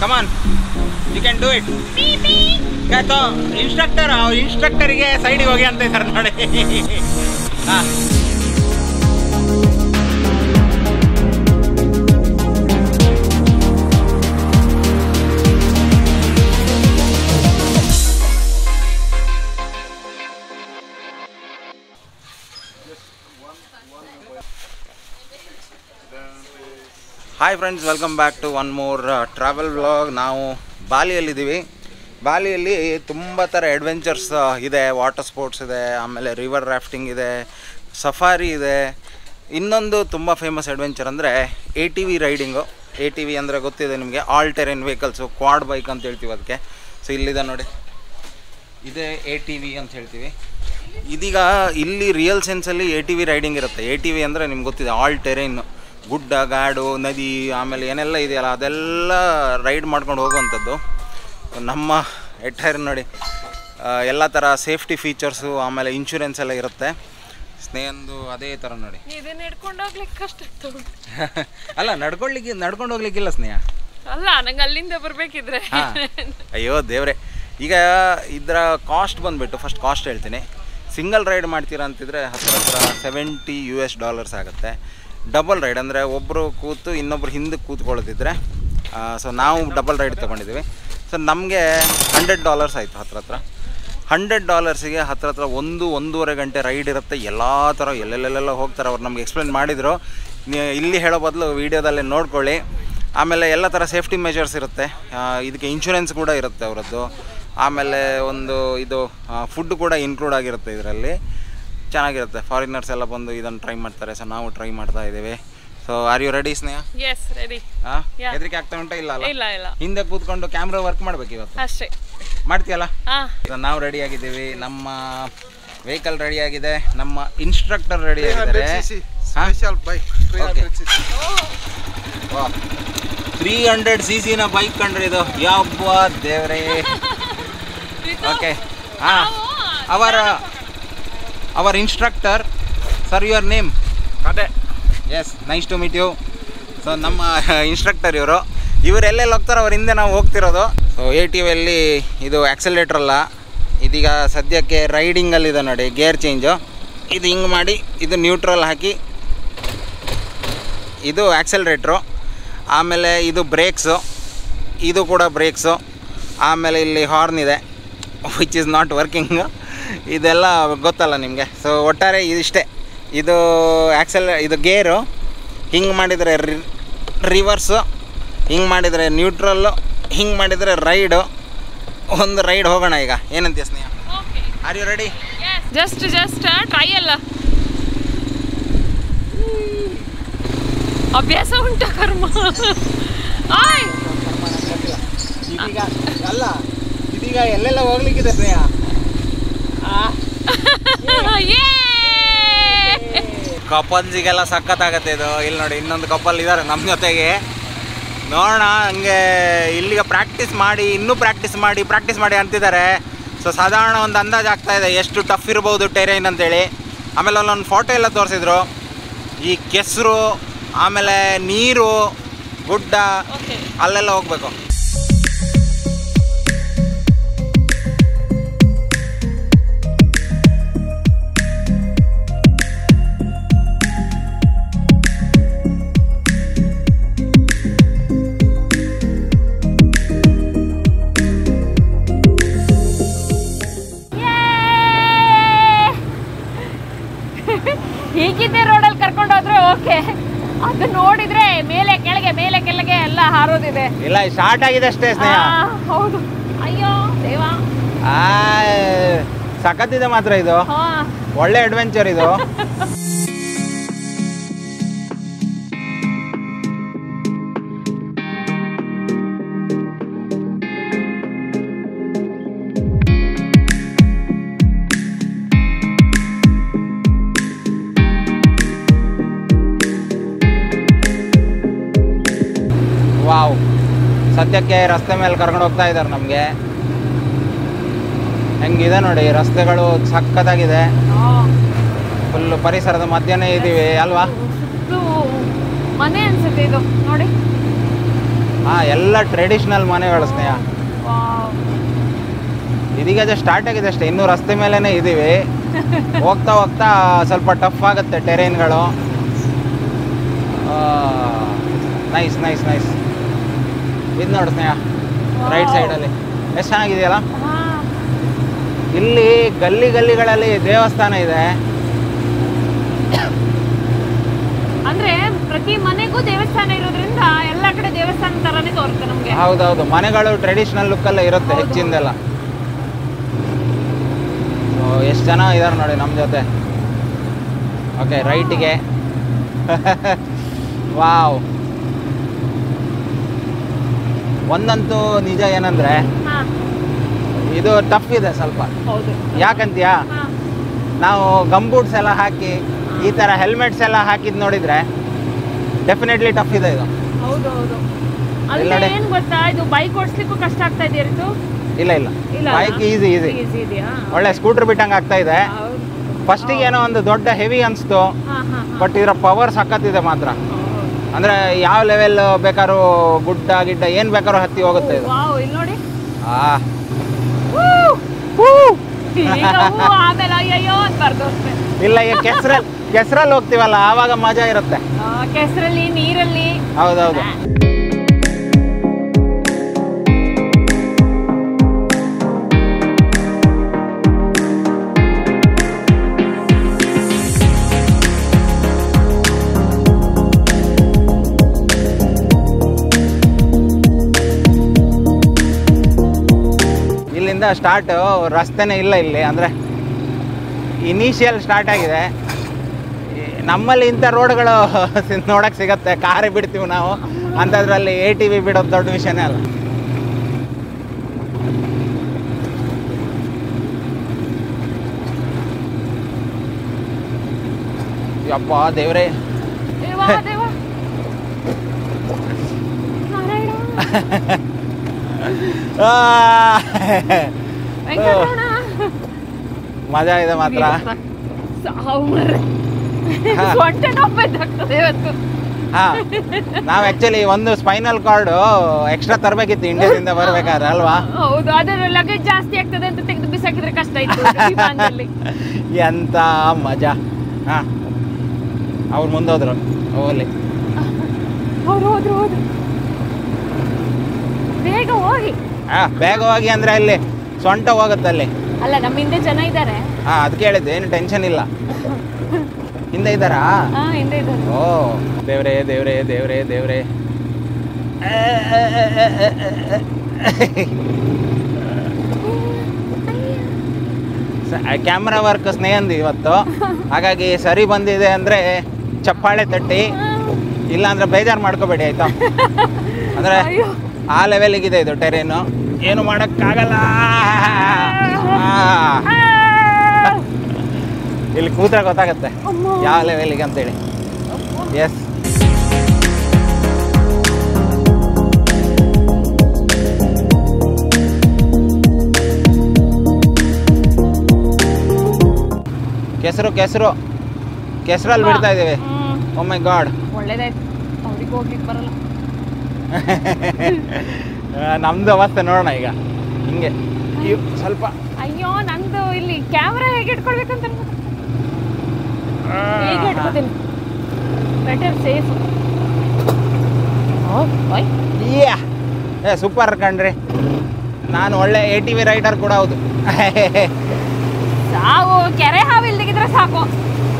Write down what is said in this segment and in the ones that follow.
Come on, you can do it. तो ಇನ್ಸ್ಟ್ರಕ್ಟರ್ಗೆ ಸೈಡಿಗೆ ಹೋಗಿ ಅಂತ ಇದ್ದಾರೆ ನೋಡಿ. ಹಾಂ, hi friends, welcome back to one more travel vlog. ನಾವು ಬಾಲಿಯಲ್ಲಿದ್ದೀವಿ. ಬಾಲಿಯಲ್ಲಿ ತುಂಬ ಥರ ಅಡ್ವೆಂಚರ್ಸ್ ಇದೆ. ವಾಟರ್ ಸ್ಪೋರ್ಟ್ಸ್ ಇದೆ, ಆಮೇಲೆ ರಿವರ್ ರಾಫ್ಟಿಂಗ್ ಇದೆ, ಸಫಾರಿ ಇದೆ. ಇನ್ನೊಂದು ತುಂಬ ಫೇಮಸ್ ಅಡ್ವೆಂಚರ್ ಅಂದರೆ ATV ರೈಡಿಂಗು. ATV ಅಂದರೆ ಗೊತ್ತಿದೆ ನಿಮಗೆ, all terrain vehicles, Quad bike ಅಂತ ಹೇಳ್ತೀವಿ ಅದಕ್ಕೆ. ಸೊ ಇಲ್ಲಿದೆ ನೋಡಿ, ಇದೇ ATV ಅಂತ ಹೇಳ್ತೀವಿ. ಇದೀಗ ಇಲ್ಲಿ ರಿಯಲ್ ಸೆನ್ಸಲ್ಲಿ ATV ರೈಡಿಂಗ್ ಇರುತ್ತೆ. ATV ಅಂದರೆ ನಿಮ್ಗೆ ಗೊತ್ತಿದೆ, ಆಲ್ ಟೆರೇನ್, ಗುಡ್ಡ ಗಾಡು ನದಿ ಆಮೇಲೆ ಏನೆಲ್ಲ ಇದೆಯಲ್ಲ ಅದೆಲ್ಲ ರೈಡ್ ಮಾಡ್ಕೊಂಡು ಹೋಗುವಂಥದ್ದು. ನಮ್ಮ ಎಟ್ಟೈರ್ ನೋಡಿ, ಎಲ್ಲ ಥರ ಸೇಫ್ಟಿ ಫೀಚರ್ಸು ಆಮೇಲೆ ಇನ್ಶೂರೆನ್ಸ್ ಎಲ್ಲ ಇರುತ್ತೆ. ಸ್ನೇಹಂದು ಅದೇ ಥರ ನೋಡಿ. ನಡ್ಕೊಂಡು ಹೋಗ್ಲಿಕ್ಕೆ ಕಷ್ಟ ಆಗ್ತದೆ. ಅಲ್ಲ, ನಡ್ಕೊಂಡು ಹೋಗ್ಲಿಕ್ಕಿಲ್ಲ ಸ್ನೇಹ. ಅಲ್ಲ, ನಂಗೆ ಅಲ್ಲಿಂದ ಬರಬೇಕಿದ್ರೆ. ಅಯ್ಯೋ ದೇವ್ರೆ. ಈಗ ಇದರ ಕಾಸ್ಟ್ ಬಂದುಬಿಟ್ಟು ಫಸ್ಟ್ ಕಾಸ್ಟ್ ಹೇಳ್ತೀನಿ. ಸಿಂಗಲ್ ರೈಡ್ ಮಾಡ್ತೀರಾ ಅಂತಿದ್ರೆ ಹತ್ರ $70 ಆಗುತ್ತೆ. ಡಬಲ್ ರೈಡ್ ಅಂದರೆ ಒಬ್ಬರು ಕೂತು ಇನ್ನೊಬ್ರು ಹಿಂದಕ್ಕೆ ಕೂತ್ಕೊಳ್ಳೋದಿದ್ರೆ, ಸೊ ನಾವು ಡಬಲ್ ರೈಡ್ ತೊಗೊಂಡಿದ್ದೀವಿ. ಸೊ ನಮಗೆ $100 ಆಯಿತು. ಹತ್ರ $100ಗೆ ಹತ್ರ 1-1.5 ಗಂಟೆ ರೈಡ್ ಇರುತ್ತೆ. ಎಲ್ಲ ಥರ ಎಲ್ಲೆಲ್ಲೆಲ್ಲ ಹೋಗ್ತಾರೆ. ಅವ್ರು ನಮ್ಗೆ ಎಕ್ಸ್ಪ್ಲೇನ್ ಮಾಡಿದರು. ಇಲ್ಲಿ ಹೇಳೋ ಬದಲು ವೀಡಿಯೋದಲ್ಲೇ ನೋಡ್ಕೊಳ್ಳಿ. ಆಮೇಲೆ ಎಲ್ಲ ಥರ ಸೇಫ್ಟಿ ಮೆಜರ್ಸ್ ಇರುತ್ತೆ. ಇದಕ್ಕೆ ಇನ್ಶೂರೆನ್ಸ್ ಕೂಡ ಇರುತ್ತೆ ಅವರದ್ದು. ಆಮೇಲೆ ಒಂದು ಇದು ಫುಡ್ ಕೂಡ ಇನ್ಕ್ಲೂಡ್ ಆಗಿರುತ್ತೆ ಇದರಲ್ಲಿ. ಚೆನ್ನಾಗಿರುತ್ತೆ. ಫಾರಿನರ್ಸ್ ಎಲ್ಲ ಬಂದು ಇದನ್ನು ಟ್ರೈ ಮಾಡ್ತಾರೆ. ಸೊ ನಾವು ಟ್ರೈ ಮಾಡ್ತಾ ಇದ್ದೀವಿ. So are you ready Sneha? Yes, ready. ಹಾಂ, ಹೆದರಿಕೆ ಆಗ್ತಾ ಉಂಟಾ? ಇಲ್ಲ ಇಲ್ಲ, ಹಿಂದೆ ಕೂತ್ಕೊಂಡು ಕ್ಯಾಮ್ರಾ ವರ್ಕ್ ಮಾಡ್ಬೇಕು ಇವತ್ತು ಅಷ್ಟೇ. ಮಾಡ್ತೀಯಲ್ಲ? ನಾವು ರೆಡಿ ಆಗಿದ್ದೀವಿ. ನಮ್ಮ ವೆಹಿಕಲ್ ರೆಡಿ ಆಗಿದೆ. ನಮ್ಮ ಇನ್ಸ್ಟ್ರಕ್ಟರ್ ರೆಡಿ ಆಗಿದ್ದಾರೆ. 300cc ಬೈಕ್ ಕಂಡ್ರೆ ಇದು ಯಾಬ್ಬ ದೇವ್ರೇ. ಓಕೆ, ಹಾಂ, ಅವರ್ ಇನ್ಸ್ಟ್ರಕ್ಟರ್. Sir, your name? ಅದೇ. Yes, nice to meet you. So ನಮ್ಮ ಇನ್ಸ್ಟ್ರಕ್ಟರ್ ಇವರೆಲ್ಲೆಲ್ಲಿ ಹೋಗ್ತಾರೆ ಅವ್ರ ಹಿಂದೆ ನಾವು ಹೋಗ್ತಿರೋದು. ಸೊ ATVಯಲ್ಲಿ ಇದು ಆ್ಯಕ್ಸಲೇಟ್ರ್ ಅಲ್ಲ, ಇದೀಗ ಸದ್ಯಕ್ಕೆ ರೈಡಿಂಗಲ್ಲಿದೆ ನೋಡಿ. ಗೇರ್ ಚೇಂಜು ಇದು ಹಿಂಗೆ ಮಾಡಿ, ಇದು ನ್ಯೂಟ್ರಲ್ ಹಾಕಿ, ಇದು ಆ್ಯಕ್ಸಲ್ರೇಟ್ರು. ಆಮೇಲೆ ಇದು ಬ್ರೇಕ್ಸು, ಇದು ಕೂಡ ಬ್ರೇಕ್ಸು. ಆಮೇಲೆ ಇಲ್ಲಿ ಹಾರ್ನ್ ಇದೆ, ವಿಚ್ ಈಸ್ ನಾಟ್ ವರ್ಕಿಂಗ್. ಇದೆಲ್ಲ ಗೊತ್ತಲ್ಲ ನಿಮಗೆ. ಸೊ ಒಟ್ಟಾರೆ ಇದಿಷ್ಟೇ. ಇದು ಇದು ಗೇರು. ಹಿಂಗೆ ಮಾಡಿದರೆ ರಿವರ್ಸು, ಹಿಂಗೆ ಮಾಡಿದರೆ ನ್ಯೂಟ್ರಲ್ಲು, ಹಿಂಗೆ ಮಾಡಿದರೆ ರೈಡು. ಒಂದು ರೈಡ್ ಹೋಗೋಣ ಈಗ. ಏನಂತೀಯ Sneha? Are you ready? Just try ಅಲ್ಲ, ಅಭ್ಯಾಸ ಉಂಟಾ ಕರ್ಮ. ಇದೀಗ ಎಲ್ಲೆಲ್ಲ ಹೋಗ್ಲಿಕ್ಕಿದೆ ಸ್ನೇಹ. ಕಪಲ್ಸಿಗೆಲ್ಲ ಸಖತ್ತಾಗತ್ತೆ ಇದು. ಇಲ್ಲಿ ನೋಡಿ, ಇನ್ನೊಂದು ಕಪಲ್ ಇದ್ದಾರೆ ನಮ್ಮ ಜೊತೆಗೆ. ನೋಡೋಣ, ಹಂಗೆ ಇಲ್ಲಿಗೆ ಪ್ರಾಕ್ಟೀಸ್ ಮಾಡಿ ಅಂತಿದ್ದಾರೆ. ಸೊ ಸಾಧಾರಣ ಒಂದು ಅಂದಾಜು ಆಗ್ತಾಯಿದೆ ಎಷ್ಟು ಟಫ್ ಇರ್ಬೋದು ಟೆರೈನ್ ಅಂತೇಳಿ. ಆಮೇಲೆ ಅಲ್ಲೊಂದು ಫೋಟೋ ಎಲ್ಲ ತೋರಿಸಿದ್ರು. ಈ ಕೆಸರು, ಆಮೇಲೆ ನೀರು, ಗುಡ್ಡ, ಅಲ್ಲೆಲ್ಲ ಹೋಗ್ಬೇಕು. ಹೀಗಿದ್ದೆ ರೋಡಲ್ಲಿ ಕರ್ಕೊಂಡು ಹೋದ್ರೆ ಓಕೆ. ಅದು ನೋಡಿದ್ರೆ ಮೇಲೆ ಕೆಳಗೆ ಎಲ್ಲ ಹಾರೋದಿದೆ. ಇಲ್ಲ, ಸ್ಟಾರ್ಟ್ ಆಗಿದೆ ಅಷ್ಟೇ ಸ್ನೇಹ. ಹೌದು. ಅಯ್ಯೋ ದೇವಾ, ಸಖತ್ತಿದೆ ಮಾತ್ರ ಇದು. ಒಳ್ಳೆ ಅಡ್ವೆಂಚರ್ ಇದು. ವಾವ್, ಸದ್ಯಕ್ಕೆ ರಸ್ತೆ ಮೇಲೆ ಕರ್ಕೊಂಡು ಹೋಗ್ತಾ ಇದ್ದಾರೆ ನಮಗೆ. ಹೆಂಗಿದೆ ನೋಡಿ, ರಸ್ತೆಗಳು ಸಖತ್ತಾಗಿದೆ. ಫುಲ್ ಪರಿಸರದ ಮಧ್ಯನೇ ಇದ್ದೀವಿ ಅಲ್ವಾ? ಮನೆ ಅನ್ಸುತ್ತೆ ಇದು ನೋಡಿ. ಹಾಂ, ಎಲ್ಲ ಟ್ರೆಡಿಷ್ನಲ್ ಮನೆಗಳು ಸ್ನೇಹ. ವಾವ್. ಇದೀಗ ಸ್ಟಾರ್ಟ್ ಆಗಿದೆ ಅಷ್ಟೇ, ಇನ್ನೂ ರಸ್ತೆ ಮೇಲೇ ಇದ್ದೀವಿ. ಹೋಗ್ತಾ ಹೋಗ್ತಾ ಸ್ವಲ್ಪ ಟಫ್ ಆಗುತ್ತೆ ಟೆರೇನ್ಗಳು. Nice nice nice. ಇದು ನೋಡಿ ಸ್ನೇಹ, ರೈಟ್ ಸೈಡಲ್ಲಿ ಎಷ್ಟು ಚೆನ್ನಾಗಿದೆಯಲ್ಲ. ಹಾ. ಇಲ್ಲಿ ಗಲ್ಲಿಗಳಲ್ಲಿ ದೇವಸ್ಥಾನ ಇದೆ. ಅಂದ್ರೆ ಪ್ರತಿ ಮನೆಗೂ ದೇವಸ್ಥಾನ ಇರೋದ್ರಿಂದ ಎಲ್ಲ ಕಡೆ ದೇವಸ್ಥಾನ ತರಾನೇ ತೋರುತ್ತೆ ನಮ್ಗೆ. ಹೌದೌದು, ಮನೆಗಳು ಟ್ರೆಡಿಷನಲ್ ಲುಕ್ಕಲ್ಲೇ ಇರುತ್ತೆ ಹೆಚ್ಚಿಂದೆಲ್ಲ. ಎಷ್ಟು ಜನ ಇದಾರೆ ನೋಡಿ ನಮ್ಮ ಜೊತೆ. ಓಕೆ, ರೈಟಿಗೆ. ವಾವ್. ಒಂದಂತೂ ನಿಜ ಏನಂದ್ರೆ ಹಾ. ಇದು ಟಫ್ ಇದೆ ಸ್ವಲ್ಪ. ಹೌದು. ಯಾಕಂತೀಯಾ, ಹಾ. ನಾವು ಗಂಬೂಟ್ಸ್ ಎಲ್ಲ ಹಾಕಿ ಈ ಥರ ಹೆಲ್ಮೆಟ್ಸ್ ಎಲ್ಲ ಹಾಕಿದ್ ನೋಡಿದ್ರೆ ಡೆಫಿನೆಟ್ಲಿ ಟಫ್ ಇದೆ ಇದು. ಹೌದು ಹೌದು. ಇಲ್ಲ ಅಂದ್ರೆ ನೋಡಿ. ಏನ್ ಗೊತ್ತಾ, ಇದು ಬೈಕ್ ಓಡಿಸ್ಲಿಕ್ಕೂ ಕಷ್ಟ ಆಗ್ತಾ ಇದೆ ಇದು. ಇಲ್ಲ ಇಲ್ಲ, ಇಲ್ಲ ಬೈಕ್ ಈಸಿ ಈಸಿ, ಈಸಿ ಇದೆಯಾ? ಒಳ್ಳೆ ಸ್ಕೂಟರ್ ಬಿಟ್ಟಂಗೆ ಆಗ್ತಾ ಇದೆ. ಹೌದು. ಫಸ್ಟಿಗೆ ಏನೋ ಒಂದು ದೊಡ್ಡ ಹೆವಿ ಅನಿಸ್ತು, ಹಾ ಹಾ. ಬಟ್ ಇದರ ಪವರ್ ಸಖತ್ತಿದೆ ಮಾತ್ರ. ಅಂದರೆ ಯಾವ ಲೆವೆಲ್ ಬೇಕಾದ್ರೂ ಗುಡ್ಡ ಗಿಡ್ಡ ಏನು ಬೇಕಾದ್ರೂ ಹತ್ತಿ ಹೋಗುತ್ತೆ ಇದು. ವಾವ್, ಇಲ್ಲಿ ನೋಡಿ. ಆ ಈಗ ಆಮೇಲೆ ಅಯ್ಯಯ್ಯೋ ಅನ್ಬಾರ್ದು ಅಷ್ಟೇ. ಇಲ್ಲ, ಈಗ ಕೆಸರಲ್ಲಿ ಹೋಗ್ತೀವಲ್ಲ ಆವಾಗ ಮಜಾ ಇರುತ್ತೆ. ಕೆಸರಲ್ಲಿ, ನೀರಲ್ಲಿ. ಹೌದೌದು. ಇಲ್ಲಿಂದ ಸ್ಟಾರ್ಟ್, ರಸ್ತೆನೇ ಇಲ್ಲ ಇಲ್ಲಿ. ಅಂದರೆ ಇನಿಷಿಯಲ್ ಸ್ಟಾರ್ಟ್ ಆಗಿದೆ. ನಮ್ಮಲ್ಲಿ ಇಂಥ ರೋಡ್ಗಳು ನೋಡೋಕ್ಕೆ ಸಿಗತ್ತೆ, ಕಾರೇ ಬಿಡ್ತೀವಿ ನಾವು. ಅಂಥದ್ರಲ್ಲಿ ATV ಬಿಡೋದು ದೊಡ್ಡ ವಿಷಯನೇ ಅಲ್ಲ. ಯಪ್ಪ ದೇವ್ರೇ. ದೇವಾ ದೇವಾ. ನಾರಾಯಣ. ವೆಂಕಟರಮಣ. ಮಜಾ ಇದೆ ಮಾತ್ರ. ಸಾವು ಮರ್ರೆ. ಸೊಂಟ ನೋವು ಬಂದಾಗ್ತದೆ ಇವತ್ತು. ಹಾಂ, ನಾವು ಆ್ಯಕ್ಚುಲಿ ಒಂದು ಸ್ಪೈನಲ್ ಕಾರ್ಡು ಎಕ್ಸ್ಟ್ರಾ ತರಬೇಕಿತ್ತು ಇಂಡಿಯಾದಿಂದ ಬರ್ಬೇಕಾದ್ರೆ ಅಲ್ವಾ. ಹೌದು, ಅದರ ಲಗೇಜ್ ಜಾಸ್ತಿ ಆಗ್ತದೆ ಅಂತ ತೆಗೆದು ಬಿಸಾಕಿದ್ರೆ ಕಷ್ಟ ಇತ್ತು ವಿಮಾನದಲ್ಲಿ. ಎಂತ ಮಜಾ. ಹಾಂ, ಅವ್ರು ಮುಂದೋದ್ರು. ಹೋಗ್ಲಿ, ಅವ್ರು ಹೋದ್ರು. ಬೇಗ ಹೋಗಿ. ಹಾಂ, ಬೇಗ ಹೋಗಿ ಅಂದರೆ ಅಲ್ಲಿ ಸೊಂಟ ಹೋಗುತ್ತೆ ಅಲ್ಲಿ. ಅಲ್ಲ, ನಮ್ಮ ಹಿಂದೆ ಜನ ಇದ್ದಾರೆ. ಹಾಂ, ಅದಕ್ಕೆ ಹೇಳಿದ್ದು, ಏನು ಟೆನ್ಷನ್ ಇಲ್ಲ. ಹಿಂದೆ ಇದ್ದಾರಾ? ಹಿಂದೆ ಇದ್ದಾರೆ. ಓ ದೇವ್ರೇ ದೇವ್ರೇ ದೇವ್ರೇ ದೇವ್ರೇ. ಕ್ಯಾಮ್ರಾ ವರ್ಕ್ ಸ್ನೇಹಂದು ಇವತ್ತು, ಹಾಗಾಗಿ ಸರಿ ಬಂದಿದೆ ಅಂದರೆ ಚಪ್ಪಾಳೆ ತಟ್ಟಿ, ಇಲ್ಲ ಅಂದರೆ ಬೇಜಾರು ಮಾಡ್ಕೋಬೇಡಿ ಆಯಿತಾ. ಅಂದರೆ ಆ ಲೆವೆಲಿಗಿದೆ ಇದು ಟೆರೇನು, ಏನು ಮಾಡೋಕ್ಕಾಗಲ್ಲ. ಇಲ್ಲಿ ಕೂತ್ರೆ ಗೊತ್ತಾಗತ್ತೆ ಯಾವ ಲೆವೆಲಿಗೆ ಅಂತೇಳಿ. ಎಸ್, ಕೆಸರಲ್ಲಿ ಬಿಡ್ತಾ ಇದ್ದೀವಿ. ಓ ಮೈ ಗಾಡ್, ಒಳ್ಳೇದಾಯ್ತು. ಅವ್ರಿಗೆ ಹೋಗ್ಲಿಕ್ಕೆ ಬರಲ್ಲ. ನಮ್ದು ಅವಸ್ಥೆ ನೋಡೋಣ ಈಗ. ಹಿಂಗೆ ಸ್ವಲ್ಪ. ಅಯ್ಯೋ, ನಂದು ಇಲ್ಲಿ ಕ್ಯಾಮ್ರಾ ಹೇಗೆ ಇಟ್ಕೊಳ್ಬೇಕಂತ ಹೇಗೆ ಇಟ್ಕೋತೀನಿ. Better safe. ಸೂಪರ್ ಕಣ್ರಿ. ನಾನು ಒಳ್ಳೆ ATV ರೈಡರ್ ಕೂಡ ಹೌದು. ಸಾವು ಕೆರೆ ಹಾವು ಇಲ್ದಿದ್ರೆ ಸಾಕು.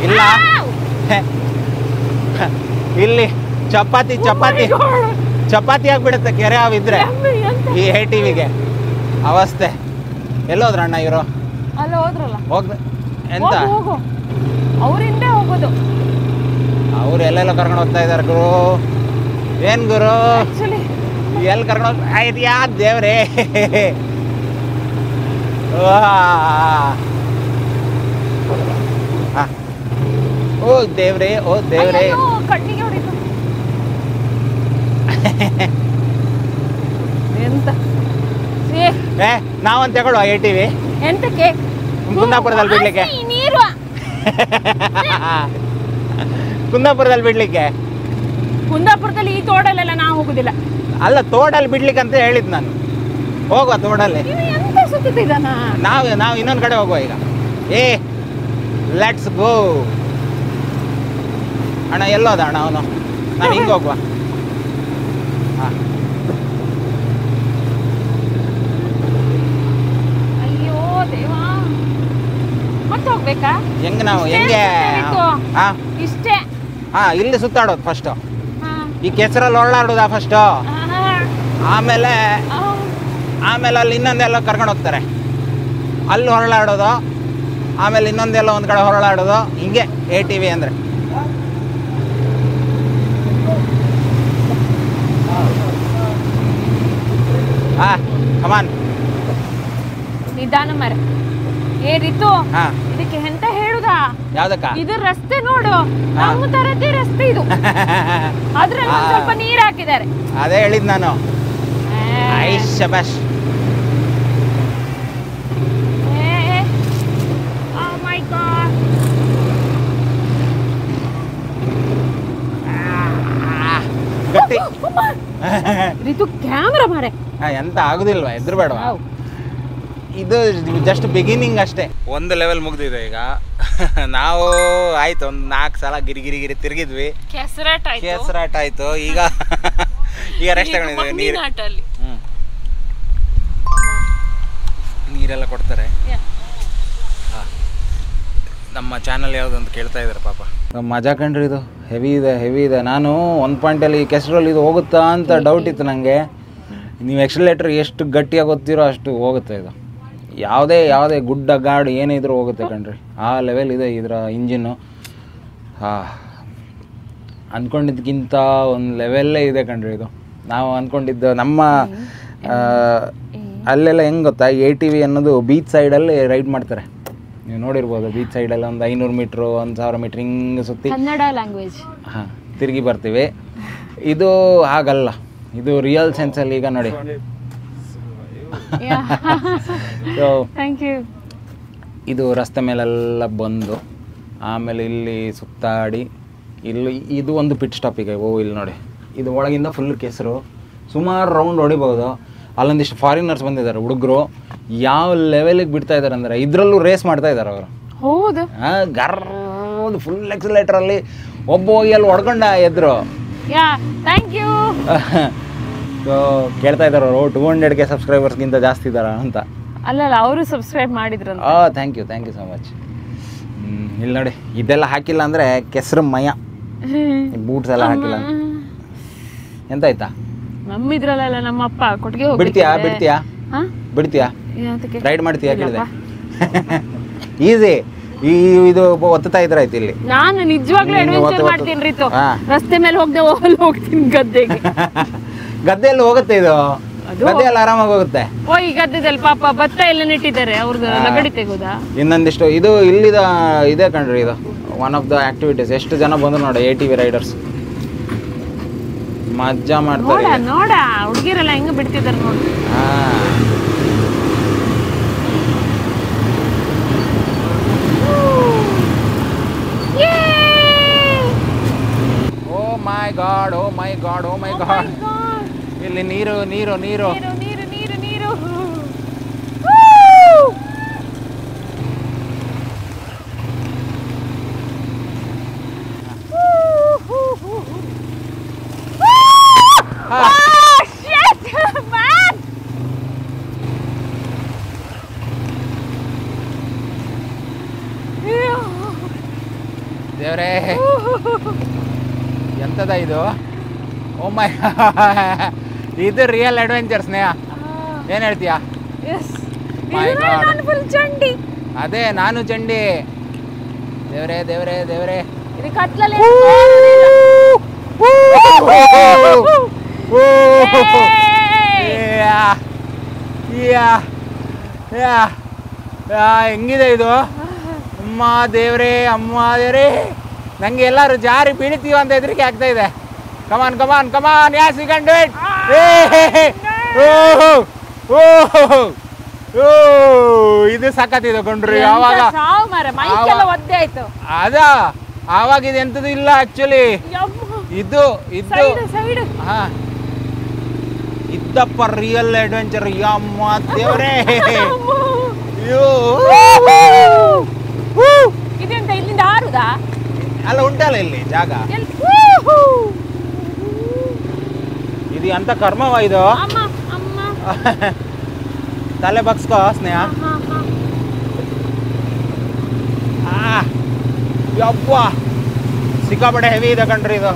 ಇಲ್ಲ, ಇಲ್ಲಿ ಚಪಾತಿ ಆಗ್ಬಿಡುತ್ತೆ ಕೆರೆ ಹಾವಿದ್ರೆ ಈ ATVಗೆ. ಅವಸ್ಥೆ. ಎಲ್ಲೋದ್ರ ಅಣ್ಣ ಇವರು? ಅಲ್ಲ ಹೋದ್ರಲ್ಲ. ಎಂತ ಹೋಗು, ಅವರಿಂದ ಹೋಗೋದು. ಅವ್ರು ಎಲ್ಲೆಲ್ಲ ಕರ್ಕೊಂಡು ಹೋಗ್ತಾ ಇದಾರೆ ಗುರು. ಏನ್ ಗುರು, ಎಲ್ಲಿ ಕರ್ಕೊಂಡು ಹೋಗ್ತಾ ದೇವ್ರೇ. ಓ ದೇವ್ರೇ, ಓ ದೇವ್ರೇ. ಕಣ್ಣಿಗೆ ಹೊಡಿತು. ಎಂತ ನಾವಂತ ತಗೊಳ್ಳುವ ATV ಎಂತಕ್ಕೆ? ಕುಂದಾಪುರದಲ್ಲಿ ಬಿಡ್ಲಿಕ್ಕೆ. ನೀರು ಕುಂದಾಪುರದಲ್ಲಿ ಬಿಡ್ಲಿಕ್ಕೆ. ಕುಂದಾಪುರದಲ್ಲಿ ಈ ತೋಡಲ್ಲೆಲ್ಲ ನಾವು ಹೋಗುದಿಲ್ಲ. ಅಲ್ಲ ತೋಡಲ್ಲಿ ಬಿಡ್ಲಿಕ್ಕೆ ಅಂತ ಹೇಳಿದ್ ನಾನು. ಹೋಗುವ ತೋಡಲ್ಲಿ. ಎಂತ ಸುತ್ತಿದ್ದಾನ? ನಾವು ಇನ್ನೊಂದು ಕಡೆ ಹೋಗುವ ಈಗ. Let's go. ಅಣ್ಣ ಎಲ್ಲೋದ ಅಣ್ಣ ಅವನು? ನಾವು ಹಿಂಗೆ ಹೋಗುವ. ಹಾಂ ಅಯ್ಯೋ ದೇವಾ, ಮತ್ತೆ ಹೋಗ್ಬೇಕಾ? ಹೆಂಗೆ ನಾವು ಹೆಂಗೆ? ಹಾಂ ಇಷ್ಟೇ. ಹಾಂ ಇಲ್ಲಿ ಸುತ್ತಾಡೋದು ಫಸ್ಟು. ಈ ಕೆಸರಲ್ಲಿ ಒಳ್ಳಾಡೋದಾ ಫಸ್ಟು, ಆಮೇಲೆ ಅಲ್ಲಿ ಇನ್ನೊಂದೆಲ್ಲ ಕರ್ಕೊಂಡು ಹೋಗ್ತಾರೆ, ಅಲ್ಲಿ ಹೊರಳಾಡೋದು, ಆಮೇಲೆ ಇನ್ನೊಂದೆಲ್ಲ ಒಂದು ಕಡೆ ಹೊರಳಾಡೋದು. ಹಿಂಗೆ ATV ಅಂದರೆ. ಹಾಂ ಕಮಾನ್. ನಿಧಾನ ಮರೆ. ಏ ರಿತು, ಇದಕ್ಕೆ ಎಂತ ಹೇಳುದಾ? ಯಾವ್ದಕ್ಕ? ಇದು ರಸ್ತೆ ನೋಡು, ನಮ್ಮ ತರದೇ ರಸ್ತೆ ಇದು. ಅದ್ರಲ್ಲಿ ಒಂದ್ ಸ್ವಲ್ಪ ನೀರ್ ಹಾಕಿದ್ದಾರೆ. ಅದೇ ಹೇಳಿದ್ ನಾನು. ಶಬಾಷ್. ಗಟ್ಟಿ. ರಿತು ಕ್ಯಾಮ್ರಾ ಮಾರೆ. ಎಂತ ಆಗುದಿಲ್ವಾ? ಎದ್ರು ಬೇಡವಾ? ಇದು ಜಸ್ಟ್ ಬಿಗಿನಿಂಗ್ ಅಷ್ಟೇ. ಒಂದು ಲೆವೆಲ್ ಮುಗ್ದಿದೆ ಈಗ. ನಾವು ಆಯ್ತು ಒಂದು 4 ಸಲ ಗಿರಿ ತಿರುಗಿದ್ವಿ. ಕೆಸರಾಟ ಆಯ್ತು. ಈಗ ರೆಸ್ಟ್ ತಗೊಂಡಿದ್ವಿ. ನೀರೆಲ್ಲ ಕೊಡ್ತಾರೆ. ನಮ್ಮ ಚಾನಲ್ ಯಾವ್ದು ಅಂತ ಕೇಳ್ತಾ ಇದ್ದಾರೆ ಪಾಪ. ಮಜಾ ಕಂಡ್ರಿ, ಇದು ಹೆವಿ ಇದೆ. ನಾನು ಒಂದು ಪಾಯಿಂಟಲ್ಲಿ ಕೆಸರಲ್ಲಿ ಇದು ಹೋಗುತ್ತಾ ಅಂತ ಡೌಟ್ ಇತ್ತು ನನಗೆ. ನೀವು ಎಕ್ಸಲೇಟರ್ ಎಷ್ಟು ಗಟ್ಟಿಯಾಗಿ ಗೊತ್ತಿರೋ ಅಷ್ಟು ಹೋಗುತ್ತೆ ಇದು. ಯಾವುದೇ ಗುಡ್ಡ ಗಾಡು ಏನೇ ಇದ್ರೂ ಹೋಗುತ್ತೆ ಕಣ್ರಿ. ಆ ಲೆವೆಲ್ ಇದೆ ಇದರ ಇಂಜಿನ್ನು. ಅಂದ್ಕೊಂಡಿದ್ದಕ್ಕಿಂತ ಒಂದು ಲೆವೆಲ್ಲೇ ಇದೆ ಕಣ್ರಿ ಇದು. ನಾವು ಅಂದ್ಕೊಂಡಿದ್ದು ನಮ್ಮ ಅಲ್ಲೆಲ್ಲ ಹೆಂಗೆ ಗೊತ್ತಾ, ATV ಅನ್ನೋದು ಬೀಚ್ ಸೈಡಲ್ಲಿ ರೈಡ್ ಮಾಡ್ತಾರೆ. ನೀವು ನೋಡಿರ್ಬೋದು, ಬೀಚ್ ಸೈಡಲ್ಲಿ ಒಂದು 500 ಮೀಟ್ರು 1000 ಮೀಟ್ರ್ ಹಿಂಗೆ ಸುತ್ತಿ ಕನ್ನಡ ಲ್ಯಾಂಗ್ವೇಜ್ ತಿರುಗಿ ಬರ್ತೀವಿ. ಇದು ಹಾಗಲ್ಲ, ಇದು ರಿಯಲ್ ಸೆನ್ಸಲ್ಲಿ. ಈಗ ನೋಡಿ, ಇದು ರಸ್ತೆ ಮೇಲೆಲ್ಲ ಬಂದು ಆಮೇಲೆ ಇಲ್ಲಿ ಸುತ್ತಾಡಿ ಇಲ್ಲಿ ಇದು ಒಂದು ಪಿಟ್ ಸ್ಟಾಪಿಗೆ. ಇಲ್ಲಿ ನೋಡಿ, ಇದು ಒಳಗಿಂದ ಫುಲ್ ಕೆಸರು. ಸುಮಾರು ರೌಂಡ್ ಹೊಡಿಬೋದು. ಅಲ್ಲೊಂದಿಷ್ಟು ಫಾರಿನರ್ಸ್ ಬಂದಿದ್ದಾರೆ, ಹುಡುಗರು. ಯಾವ ಲೆವೆಲಿಗೆ ಬಿಡ್ತಾ ಇದ್ದಾರೆ ಅಂದರೆ ಇದರಲ್ಲೂ ರೇಸ್ ಮಾಡ್ತಾ ಇದ್ದಾರೆ ಅವರು. ಹೌದು. ಗರ್ದು ಫುಲ್ ಎಕ್ಸಲೇಟರಲ್ಲಿ ಒಬ್ಬ ಹೋಗಿ ಅಲ್ಲಿ ಹೊಡ್ಕೊಂಡ ಎದ್ರು. ಸೊ ಕೇಳ್ತಾ ಇದ್ದಾರೆ ಅವರು 200K ಸಬ್ಸ್ಕ್ರೈಬರ್ಸ್ಗಿಂತ ಜಾಸ್ತಿ ಇದ್ದಾರ ಅಂತ. ಅಲ್ಲಲ್ಲ, ಅವರು ಸಬ್ಸ್ಕ್ರೈಬ್ ಮಾಡಿದ್ರು. Thank you so much. ಇಲ್ಲಿ ನೋಡಿ, ಇದೆಲ್ಲ ಹಾಕಿಲ್ಲ ಅಂದರೆ ಕೆಸರು ಮಯ. ಬೂಟ್ಸ್ ಎಲ್ಲ ಹಾಕಿಲ್ಲ ಎಂತ ಆಯ್ತಾ? ನಮ್ಮಿದ್ರಲ್ಲ ನಮ್ಮಪ್ಪ ಕೊಟ್ಟಿಗೆ ಬಿಡ್ತೀಯಾ ರೈಡ್ ಮಾಡ್ತೀಯಾ ಕೇಳಿದೆ. ಈಸಿ. ಇದು ಒತ್ತುತ್ತಾ ಇದ್ರೆ ಆಯ್ತು. ಇಲ್ಲಿ ನಾನು ನಿಜವಾಗ್ಲೂ ಅಡ್ವೆಂಚರ್ ಮಾಡ್ತೀನಿ ರೀತು. ರಸ್ತೆ ಮೇಲೆ ಹೋಗ್ತೀನಿ ಗದ್ದೆಯಲ್ಲಿ ಹೋಗುತ್ತೆ ಇದು. ಗದ್ದೆಯಲ್ಲಿ ಆರಾಮಾಗಿ ಹೋಗುತ್ತೆ. ಈ ಗದ್ದೆದಲ್ಲಿ ಪಾಪ ಭತ್ತ ಎಲ್ಲ ನೆಟ್ಟಿದ್ದಾರೆ, ಅವ್ರದ್ದು ಲಗಡಿ ತೆಗೋದಾ? ಇನ್ನೊಂದಿಷ್ಟು ಇದು ಇಲ್ಲಿದ ಇದೆ ಕಣ್ರಿ. ಇದು ಒನ್ ಆಫ್ ದ ಆಕ್ಟಿವಿಟೀಸ್. ಎಷ್ಟು ಜನ ಬಂದ್ರು ನೋಡಿ ATV ರೈಡರ್ಸ್, ಮಜಾ ಮಾಡ್ತಾರೆ. ನೋಡ ಹುಡುಗಿರೆಲ್ಲ ಹೆಂಗ ಬಿಡ್ತಿದ್ದಾರೆ ನೋಡಿ. ಓ ಮೈ ಗಾಡ್. ಇಲ್ಲಿ ನೀರು. ದೇವ್ರೇ, ಎಂತದ ಇದು? ಓ ಮೈ ಇದು ರಿಯಲ್ ಅಡ್ವೆಂಚರ್ ಸ್ನೇಹ. ಏನ್ ಹೇಳ್ತೀಯಾ? ಅದೇ ನಾನು ಚಂಡಿ. ದೇವ್ರೇ ಹೆಂಗಿದೆ ಇದು? ಅಮ್ಮ ದೇವ್ರೇ ನಂಗೆ ಎಲ್ಲರೂ ಜಾರಿ ಬೀಳ್ತೀವ ಅಂತ ಹೆದರಿಕೆ ಆಗ್ತಾ ಇದೆ. Come on yes we can do it. ಇದು ಸಖತ್ತಿದೆ ಕೊಂಡ್ರಿ. ಆವಾಗ ಆವಾಗ ಇದು ಎಂತದ್ದು ಇಲ್ಲ ಆಕ್ಚುಲಿ. ಇದು ಹಾ ಇದಪ್ಪ ರಿಯಲ್ ಅಡ್ವೆಂಚರ್. ಯಮ್ಮ ದೇವ್ರೇ, ಇದೆಂತ ಇಲ್ಲಿಂದ ಹಾರುದಾ? ಅಲ್ಲ ಉಂಟಲ್ಲ ಇಲ್ಲಿ ಜಾಗ. ಇದು ಅಂತ ಕರ್ಮವ ಇದು. ತಲೆ ಬಗ್ಸ್ಕೋ ಸ್ನೇಹ. ಯಪ್ಪ ಸಿಕ್ಕಾಪಟ್ಟೆ ಹೆವಿ ಇದೆ ಕಣ್ರಿ ಇದು.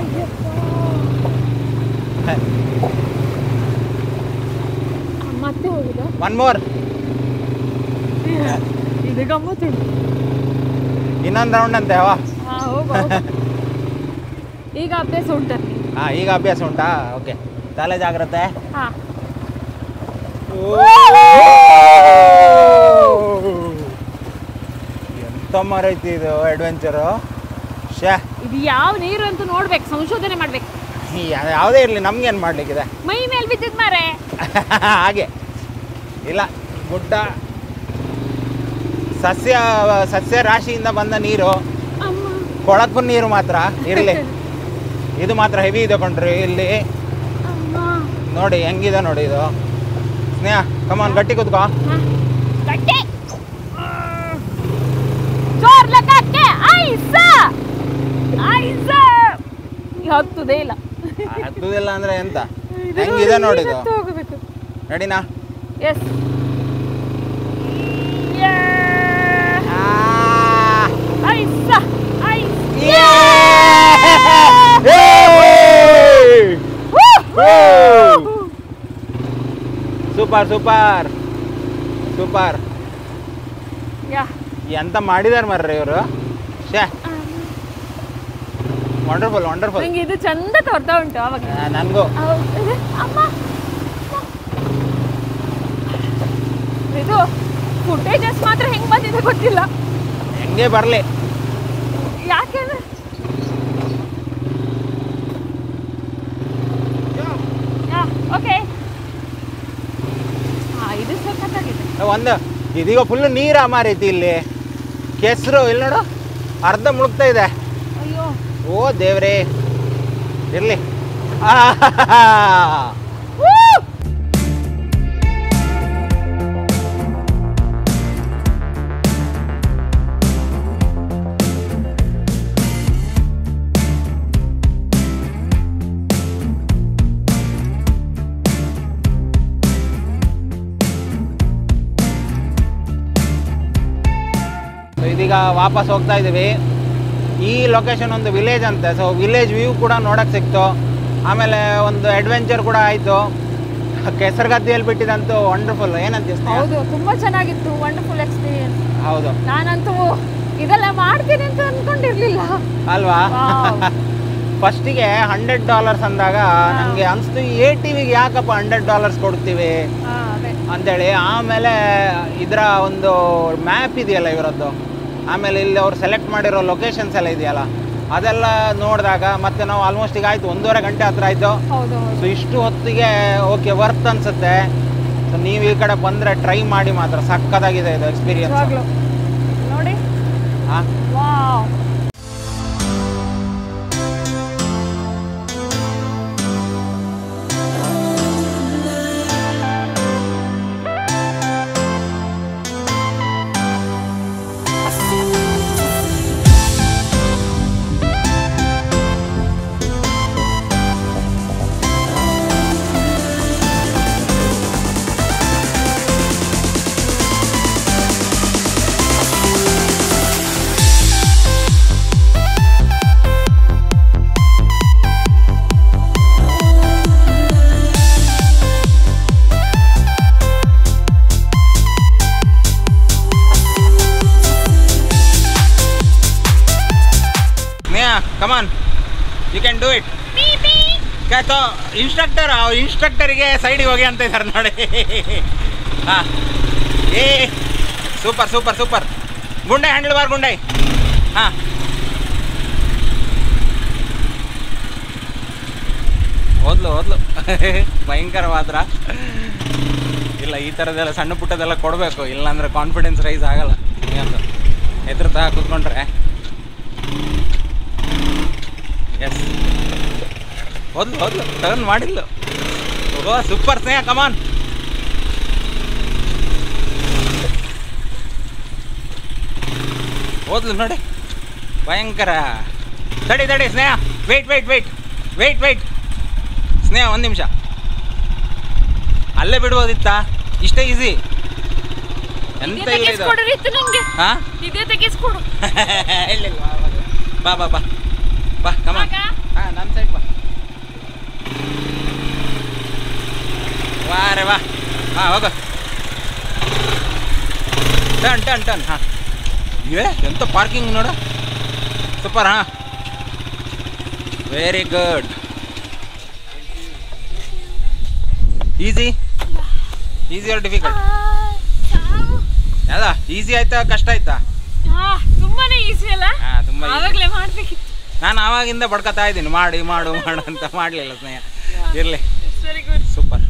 ಮತ್ತೆ ಹೋಗುದಾ? One more. ಇದು ಗಮ್ಮತ್ತು. ಇನ್ನೊಂದು ರೌಂಡ್ ಅಂತೆ ಅವ. ಈಗ ಅಭ್ಯಾಸ ಉಂಟ. ಈಗ ಅಭ್ಯಾಸ ಉಂಟಾ? ಓಕೆ, ತಲೆ ಜಾಗ್ರತೆ. ಎಂತ ಮರೈತಿ ಇದು ಅಡ್ವೆಂಚರು. ಇದು ಯಾವ ನೀರು ಅಂತ ನೋಡ್ಬೇಕು, ಸಂಶೋಧನೆ ಮಾಡ್ಬೇಕು. ಯಾವುದೇ ಇರಲಿ, ನಮ್ಗೇನು ಮಾಡ್ಲಿಕ್ಕಿದೆ? ಮೈ ಮೇಲೆ ಬಿದ್ದಿದ್ ಮಾರೆ. ಹಾಗೆ ಇಲ್ಲ, ಗುಡ್ಡ ಸಸ್ಯ ರಾಶಿಯಿಂದ ಬಂದ ನೀರು, ಕೊಳಕು ನೀರು ಮಾತ್ರ ಇರಲಿ. ಇದು ಮಾತ್ರ ಹೆವಿ ಇದೆ ಕಣ್ರಿ ಇಲ್ಲಿ. ನೋಡಿ ಹೆಂಗಿದೆ ನೋಡಿ ಇದು. ಸ್ನೇಹ ಕಮಾನ್, ಗಟ್ಟಿ ಕೂತ್ಕೋ. ಹತ್ತುದಿಲ್ಲ ಅಂದ್ರೆ ಎಂತ, ಹೆಂಗಿದೆ ನೋಡಿ ಇದು. ರೆಡಿನಾ? ಎಸ್. Super super super. ಎಂತ ಮಾಡಿದಾರ ಮರ್ರಿ ಇವರು. Wonderful wonderful. ನಂಗೆ ಇದು ಚಂದ ತೋರ್ತಾ ಉಂಟು ಅವಾಗ. ನನಗೂ. ಇದು ಫುಟೇಜಸ್ ಮಾತ್ರ ಹೆಂಗ್ ಬಂದಿದೆ ಗೊತ್ತಿಲ್ಲ. ಹೆಂಗೆ ಬರ್ಲಿ, ಯಾಕೆಂದ್ರೆ ಓಕೆ. ಇದು ಸಖತ್ತಾಗಿದೆ. ಒಂದು ಇದೀಗ ಫುಲ್ ನೀರ ಮಾರೈತಿ ಇಲ್ಲಿ. ಕೆಸರು ಇಲ್ಲಿ ನೋಡು, ಅರ್ಧ ಮುಳುಗ್ತಾ ಇದೆ. ಅಯ್ಯೋ ಓ ದೇವ್ರೇ, ಇರ್ಲಿ. ಇದೀಗ ವಾಪಸ್ ಹೋಗ್ತಾ ಇದ್ದೀವಿ. ಈ ಲೊಕೇಶನ್ ಒಂದು ವಿಲೇಜ್ ಅಂತೆ. ಸೊ ವಿಲೇಜ್ ವ್ಯೂ ಕೂಡ ನೋಡಕ್ಕೆ ಸಿಕ್ತು. ಆಮೇಲೆ ಒಂದು ಅಡ್ವೆಂಚರ್ ಕೂಡ ಆಯಿತು. ಕೆಸರುಗದ್ದೆಯಲ್ಲಿ ಬಿಟ್ಟಿದಂತೂ ವಂಡರ್ಫುಲ್. ಏನಂತ? ಹೌದು, ತುಂಬಾ ಚೆನ್ನಾಗಿತ್ತು. Wonderful experience. ಹೌದು, ನಾನಂತೂ ಇದೆಲ್ಲ ಮಾಡ್ತೀನಿ ಅಂತ ಅನ್ಕೊಂಡಿರ್ಲಿಲ್ಲ ಅಲ್ವಾ. ಫಸ್ಟಿಗೆ $100 ಅಂದಾಗ ನನಗೆ ಅನಿಸ್ತು, ATVಗೆ ಯಾಕಪ್ಪ $100 ಕೊಡ್ತೀವಿ ಅಂತೇಳಿ. ಆಮೇಲೆ ಇದರ ಒಂದು ಮ್ಯಾಪ್ ಇದೆಯಲ್ಲ ಇವರದ್ದು, ಆಮೇಲೆ ಇಲ್ಲಿ ಅವ್ರು ಸೆಲೆಕ್ಟ್ ಮಾಡಿರೋ ಲೊಕೇಶನ್ಸ್ ಎಲ್ಲ ಇದೆಯಲ್ಲ, ಅದೆಲ್ಲ ನೋಡಿದಾಗ ಮತ್ತೆ ನಾವು ಆಲ್ಮೋಸ್ಟ್ ಈಗ ಆಯಿತು 1.5 ಗಂಟೆ ಹತ್ರ ಆಯಿತು. ಸೊ ಇಷ್ಟು ಹೊತ್ತಿಗೆ ಓಕೆ ವರ್ತ್ ಅನಿಸುತ್ತೆ. ಸೊ ನೀವು ಈ ಕಡೆ ಬಂದರೆ ಟ್ರೈ ಮಾಡಿ, ಮಾತ್ರ ಸಕ್ಕತ್ತಾಗಿದೆ ಇದು ಎಕ್ಸ್ಪೀರಿಯನ್ಸ್ ನೋಡಿ. ಹಾಂ, come on, you can do it. तो ಇನ್ಸ್ಟ್ರಕ್ಟರಿಗೆ ಸೈಡಿಗೆ ಹೋಗಿ ಅಂತ ಇದ್ದಾರೆ ನೋಡಿ. ಹಾಂ, ಸೂಪರ್ ಸೂಪರ್ ಸೂಪರ್. ಗುಂಡೆ ಹ್ಯಾಂಡಲ್ ಬಾರ್ ಗುಂಡೆ. ಹಾಂ, ಓದ್ಲು ಭಯಂಕರ ಮಾತ್ರ. ಇಲ್ಲ, ಈ ಥರದ್ದೆಲ್ಲ ಸಣ್ಣ ಪುಟ್ಟದೆಲ್ಲ ಕೊಡಬೇಕು, ಇಲ್ಲಾಂದರೆ ಕಾನ್ಫಿಡೆನ್ಸ್ ರೈಸ್ ಆಗಲ್ಲ. ಹೆದರ್ತಾ ಕೂತ್ಕೊಂಡ್ರೆ. ಎಸ್, ಓದ್ಲು ಟರ್ನ್ ಮಾಡಿದ್ಲು. ಓ ಸೂಪರ್ ಸ್ನೇಹ ಕಮಾನ್. ಹೋದ್ಲು ನೋಡಿ ಭಯಂಕರ. ತಡಿ ತಡಿ Sneha, wait wait wait wait wait Sneha, ಒಂದು ನಿಮಿಷ. ಅಲ್ಲೇ ಬಿಡ್ಬೋದಿತ್ತಾ? ಇಷ್ಟೇ ಈಸಿ. ಎಂತ ಇಲ್ಲ ಇದು. ಹಾ ಇದೇ ತೆಗಿಸ್ಕೊಡು. ಇಲ್ಲ ಇಲ್ಲ, ಬಾ ಬಾ ಬಾ ಬಾ ಕಮಾನ್. ಹಾಂ ನನ್ನ ಸೈಡ್ ಬಾ. ವಾ ರೇ ವಾ. ಹಾಂ ಹೋಗು. ಟನ್ ಟನ್ ಟನ್. ಹಾಂ ಎಂತ ಪಾರ್ಕಿಂಗ್ ನೋಡು, ಸೂಪರ್. ಹಾಂ very good. Easy easy or difficult? ಅಲ್ಲ ಈಸಿ ಆಯ್ತಾ ಕಷ್ಟ ಆಯ್ತಾ? ತುಂಬಾನೇ ಈಸಿ ಅಲ್ಲ? ಹಾಂ ತುಂಬ ಆವಾಗಲೇ ಮಾಡ್ಬೇಕಿತ್ತು. ನಾನು ಆವಾಗಿಂದ ಬಡ್ಕೊತಾ ಇದ್ದೀನಿ, ಮಾಡು ಮಾಡು ಅಂತ ಮಾಡಲಿಲ್ಲ ಸ್ನೇಹ. ಇರಲಿ, very good, super,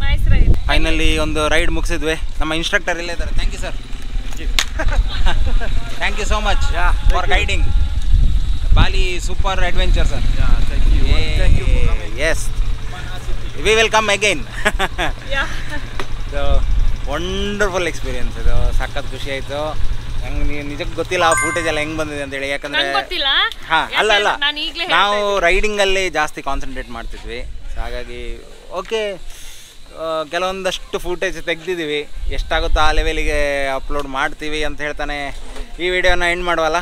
nice ride. Finally ಒಂದು ರೈಡ್ ಮುಗಿಸಿದ್ವಿ. ನಮ್ಮ ಇನ್ಸ್ಟ್ರಕ್ಟರ್ ಇಲ್ಲೇ ಇದ್ದಾರೆ. Thank you sir. Thank you so much for guiding Bali super adventure sir. Yes, we will come again. Wonderful experience ಇದು. ಸಖತ್ ಖುಷಿ ಆಯಿತು. ಹೆಂಗೆ ನೀವು ನಿಜಕ್ಕೆ ಗೊತ್ತಿಲ್ಲ ಆ ಫೂಟೇಜ್ ಎಲ್ಲ ಹೆಂಗೆ ಬಂದಿದೆ ಅಂತೇಳಿ. ಯಾಕಂದರೆ ಹಾಂ ಅಲ್ಲ ಅಲ್ಲ, ನಾವು ರೈಡಿಂಗಲ್ಲಿ ಜಾಸ್ತಿ ಕಾನ್ಸಂಟ್ರೇಟ್ ಮಾಡ್ತಿದ್ವಿ. ಹಾಗಾಗಿ ಓಕೆ, ಕೆಲವೊಂದಷ್ಟು ಫೂಟೇಜ್ ತೆಗ್ದಿದ್ದೀವಿ. ಎಷ್ಟಾಗುತ್ತೋ ಆ ಲೆವೆಲಿಗೆ ಅಪ್ಲೋಡ್ ಮಾಡ್ತೀವಿ ಅಂತ ಹೇಳ್ತಾನೆ ಈ ವಿಡಿಯೋನ ಎಂಡ್ ಮಾಡುವಲ್ಲ.